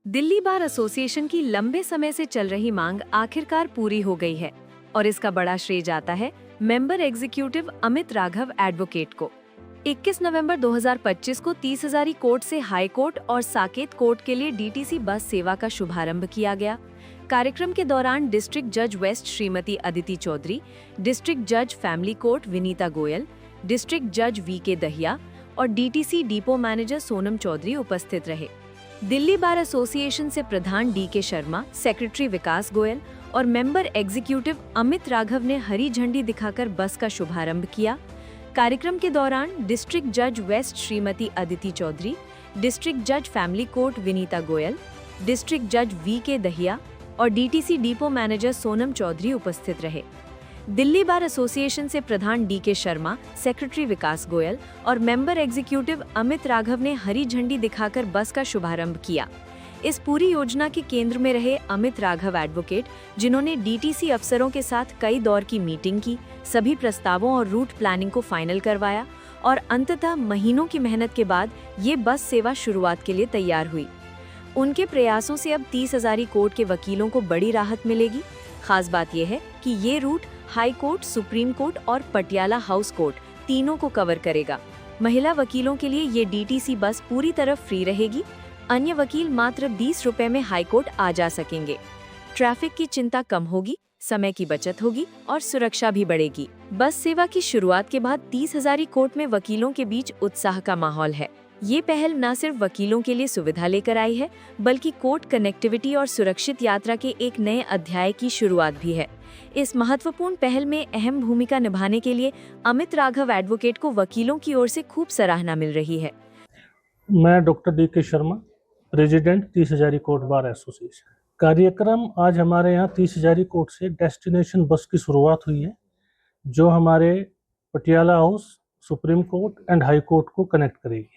Delhi bar association की लंबे समय से चल रही मांग आखिरकार पूरी हो गई है और इसका बड़ा श्रेय जाता है member executive Amit Raghav advocate को। 21 नवंबर 2025 को 30,000 कोर्ट से हाई कोर्ट और साकेत कोर्ट के लिए डीटीसी बस सेवा का शुभारंभ किया गया। कार्यक्रम के दौरान डिस्ट्रिक्ट जज वेस्ट श्रीमती अदिति चौधरी, डिस्ट्रिक्ट जज family court Vinita Goyal, district जज वी.के. दहिया और DTC depot manager Sonam Chaudhary उपस्थित रहे। दिल्ली बार एसोसिएशन से प्रधान डी.के. शर्मा, सेक्रेटरी विकास गोयल और मेंबर एग्जीक्यूटिव अमित राघव ने हरी झंडी दिखाकर बस का शुभारंभ किया। कार्यक्रम के दौरान डिस्ट्रिक्ट जज वेस्ट श्रीमती अदिति चौधरी, डिस्ट्रिक्ट जज family court Vinita Goyal, district जज वी.के. दहिया और DTC depot manager Sonam Chaudhary उपस्थित रहे। दिल्ली बार एसोसिएशन से प्रधान डी.के. शर्मा, सेक्रेटरी विकास गोयल और मेंबर एग्जीक्यूटिव अमित राघव ने हरी झंडी दिखाकर बस का शुभारंभ किया। इस पूरी योजना के केंद्र में रहे अमित राघव एडवोकेट, जिन्होंने डीटीसी अफसरों के साथ कई दौर की मीटिंग की, सभी प्रस्तावों और रूट प्लानिंग को फाइनल करवाया और अंततः महीनों की मेहनत के बाद ये बस सेवा शुरुआत के लिए तैयार हुई। उनके प्रयासों से अब 30,000 कोर्ट के वकीलों को बड़ी राहत मिलेगी। खास बात यह है कि ये route high court, supreme court और पटियाला हाउस कोर्ट तीनों को कवर करेगा। महिला वकीलों के लिए ये डीटीसी बस पूरी तरह फ्री रहेगी। अन्य वकील मात्र 20 रुपए में हाई कोर्ट आ जा सकेंगे। ट्रैफिक की चिंता कम होगी, समय की बचत होगी और सुरक्षा भी बढ़ेगी। बस सेवा की शुरुआत के बाद 30,000 कोर्ट में वकीलों के बीच उत्साह का माहौल है। ये पहल न सिर्फ वकीलों के लिए सुविधा लेकर आई है, बल्कि कोर्ट कनेक्टिविटी और सुरक्षित यात्रा के एक नए अध्याय की शुरुआत भी है। इस महत्वपूर्ण पहल में अहम भूमिका निभाने के लिए अमित राघव एडवोकेट को वकीलों की ओर से खूब सराहना मिल रही है। मैं doctor DK. Sharma, president 30,000 court bar association. कार्यक्रम आज हमारे यहाँ 30,000 कोर्ट से डेस्टिनेशन बस की शुरुआत हुई है, जो हमारे Patiala house, supreme court and high court को कनेक्ट करेगी।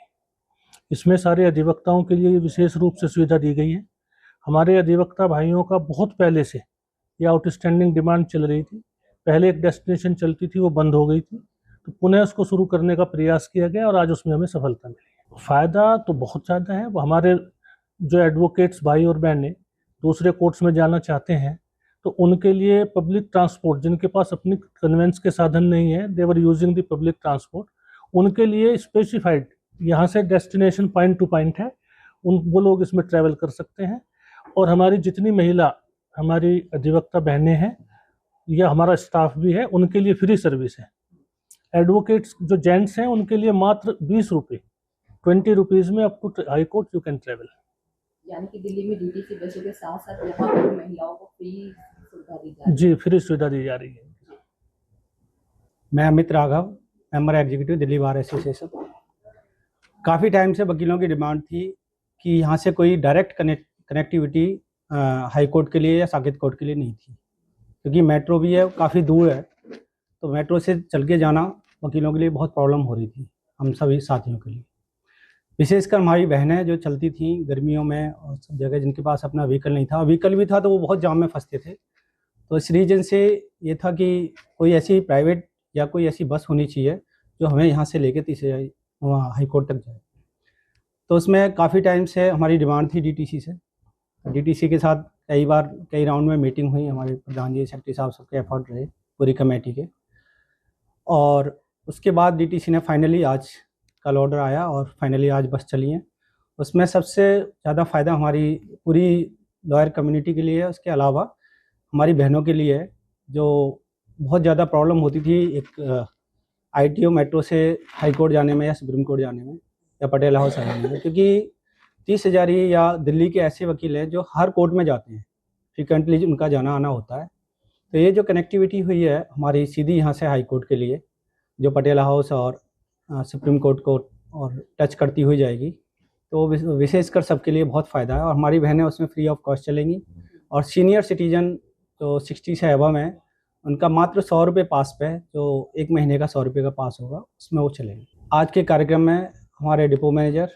इसमें सारे अधिवक्ताओं के लिए विशेष रूप से सुविधा दी गई है। हमारे अधिवक्ता भाइयों का बहुत पहले से ये आउटस्टैंडिंग डिमांड चल रही थी। पहले एक डेस्टिनेशन चलती थी, वो बंद हो गई थी, तो पुनः उसको शुरू करने का प्रयास किया गया और आज उसमें हमें सफलता मिली। फ़ायदा तो बहुत ज़्यादा है। हमारे जो एडवोकेट्स भाई और बहनें दूसरे कोर्ट्स में जाना चाहते हैं, तो उनके लिए पब्लिक ट्रांसपोर्ट, जिनके पास अपनी कन्वेंस के साधन नहीं है, they were using the public transport, उनके लिए स्पेसिफाइड यहाँ से डेस्टिनेशन पॉइंट टू पॉइंट है। वो लोग इसमें ट्रैवल कर सकते हैं। और हमारी जितनी महिला हमारी अधिवक्ता बहनें हैं या हमारा स्टाफ भी है, उनके लिए फ्री सर्विस है। एडवोकेट्स जो जेंट्स हैं उनके लिए मात्र 20 रुपये, 20 रुपीज़ में up to high court you can travel. यानी कि दिल्ली में डीटीसी बसों के साथ साथ यहाँ पर महिलाओं को फ्री सुविधा दी जा रही है। जी, फ्री सुविधा दी जा रही है। मैं Amit Raghav, member executive Delhi bar association. काफ़ी टाइम से वकीलों की डिमांड थी कि यहाँ से कोई डायरेक्ट कनेक्टिविटी हाई कोर्ट के लिए या साकेत कोर्ट के लिए नहीं थी, क्योंकि मेट्रो भी है, काफ़ी दूर है, तो मेट्रो से चल के जाना वकीलों के लिए बहुत प्रॉब्लम हो रही थी, हम सभी साथियों के लिए। विशेषकर हमारी बहनें जो चलती थी गर्मियों में और सब जगह, जिनके पास अपना व्हीकल नहीं था, व्हीकल भी था तो वो बहुत जाम में फंसते थे। तो इस रीजन से ये था कि कोई ऐसी प्राइवेट या कोई ऐसी बस होनी चाहिए जो हमें यहाँ से लेके 30,000 वहाँ हाई कोर्ट तक जाए। तो उसमें काफ़ी टाइम से हमारी डिमांड थी डीटीसी से। डीटीसी के साथ कई बार कई राउंड में मीटिंग हुई, हमारे प्रधान जी, सेक्रेटरी साहब, सबके एफर्ट रहे पूरी कमेटी के। और उसके बाद डीटीसी ने फाइनली आज कल ऑर्डर आया और फाइनली आज बस चली है। उसमें सबसे ज़्यादा फ़ायदा हमारी पूरी लॉयर कम्युनिटी के लिए है। उसके अलावा हमारी बहनों के लिए है, जो बहुत ज़्यादा प्रॉब्लम होती थी एक आईटीओ मेट्रो से हाई कोर्ट जाने में या सुप्रीम कोर्ट जाने में या पटियाला हाउस आने में, क्योंकि 30,000 या दिल्ली के ऐसे वकील हैं जो हर कोर्ट में जाते हैं, फ्रिक्वेंटली उनका जाना आना होता है। तो ये जो कनेक्टिविटी हुई है हमारी सीधी यहाँ से हाई कोर्ट के लिए, जो पटियाला हाउस और सुप्रीम कोर्ट को और टच करती हुई जाएगी, तो विशेषकर सबके लिए बहुत फ़ायदा है। और हमारी बहनें उसमें फ्री ऑफ कॉस्ट चलेंगी। और सीनियर सिटीजन जो 60 से अबव हैं, उनका मात्र 100 रुपये पास पे है, जो एक महीने का 100 रुपये का पास होगा, उसमें वो चलेंगे। आज के कार्यक्रम में हमारे डिपो मैनेजर,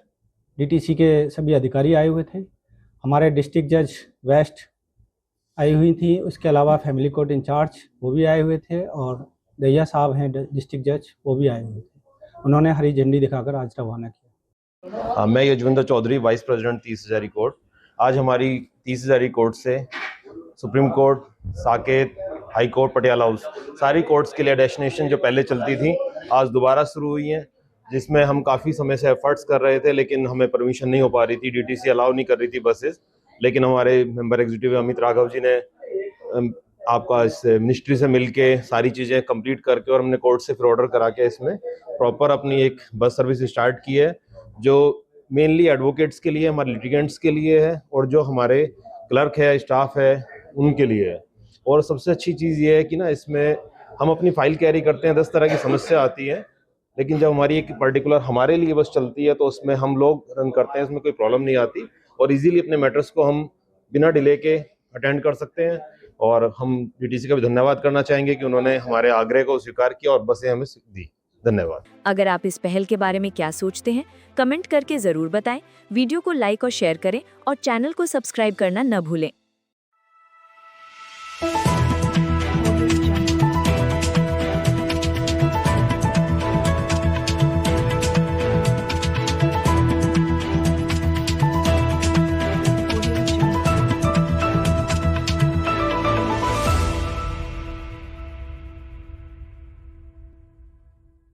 डीटीसी के सभी अधिकारी आए हुए थे, हमारे डिस्ट्रिक्ट जज वेस्ट आई हुई थी, उसके अलावा फैमिली कोर्ट इंचार्ज वो भी आए हुए थे, और दहिया साहब हैं डिस्ट्रिक्ट जज, वो भी आए हुए थे। उन्होंने हरी झंडी दिखाकर आज रवाना किया। मैं यजविंदर चौधरी, वाइस प्रेसिडेंट 30,000 कोर्ट। आज हमारी 30,000 कोर्ट से supreme court, Saket, high court, Patiala house, सारी कोर्ट्स के लिए डेस्टिनेशन जो पहले चलती थी आज दोबारा शुरू हुई हैं, जिसमें हम काफ़ी समय से एफर्ट्स कर रहे थे लेकिन हमें परमिशन नहीं हो पा रही थी, डीटीसी अलाउ नहीं कर रही थी बसेस। लेकिन हमारे मेंबर एग्जीक्यूटिव अमित राघव जी ने आपका इस मिनिस्ट्री से मिलके सारी चीज़ें कंप्लीट करके और हमने कोर्ट से फिर ऑर्डर करा के इसमें प्रॉपर अपनी एक बस सर्विस स्टार्ट की है, जो मेनली एडवोकेट्स के लिए, हमारे लिटिगेंट्स के लिए है और जो हमारे क्लर्क है, स्टाफ है, उनके लिए है। और सबसे अच्छी चीज़ ये है कि ना इसमें हम अपनी फाइल कैरी करते हैं, 10 तरह की समस्या आती है, लेकिन जब हमारी एक पर्टिकुलर हमारे लिए बस चलती है तो उसमें हम लोग रन करते हैं, इसमें कोई प्रॉब्लम नहीं आती और इजीली अपने मैटर्स को हम बिना डिले के अटेंड कर सकते हैं। और हम डीटीसी का भी धन्यवाद करना चाहेंगे कि उन्होंने हमारे आग्रह को स्वीकार किया और बसें हमें दी। धन्यवाद। अगर आप इस पहल के बारे में क्या सोचते हैं, कमेंट करके जरूर बताएं। वीडियो को लाइक और शेयर करें और चैनल को सब्सक्राइब करना न भूलें।